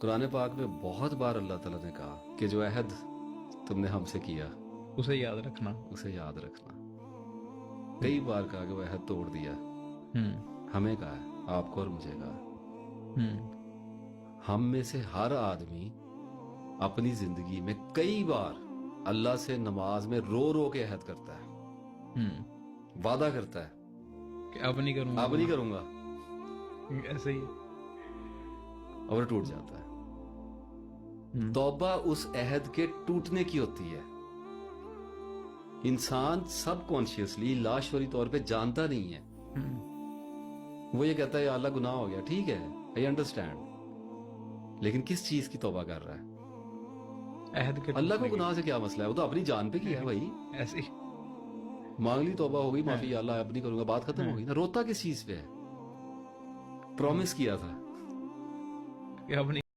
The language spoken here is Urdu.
قرآن پاک میں بہت بار اللہ تعالیٰ نے کہا کہ جو عہد تم نے ہم سے کیا اسے یاد رکھنا. اسے یاد رکھنا. کئی بار کہا کہ وہ عہد توڑ دیا. ہمیں کہا ہے، آپ کو اور مجھے کہا. ہم میں سے ہر آدمی اپنی زندگی میں کئی بار اللہ سے نماز میں رو رو کے عہد کرتا ہے، وعدہ کرتا ہے کہ اب نہیں کروں گا، اب نہیں کروں گا، ایسے ہی. اور ٹوٹ جاتا ہے. توبہ اس عہد کے ٹوٹنے کی ہوتی ہے. انسان سب کانشیسلی لاشعوری طور پہ جانتا نہیں ہے. وہ یہ کہتا ہے یا اللہ گناہ ہو گیا، ٹھیک ہے، آئی انڈرسٹینڈ، لیکن کس چیز کی توبہ کر رہا ہے؟ عہد کے اللہ کو گناہ سے کیا مسئلہ ہے؟ وہ تو اپنی جان پہ کیا ہے بھائی. ایسے ہی. مانگ لی، توبہ ہو گئی، معافی، یا اللہ اب نہیں کروں گا، بات ختم ہو گئی نا. روتا کس چیز پہ ہے؟ پرومس کیا تھا کہ اب نہیں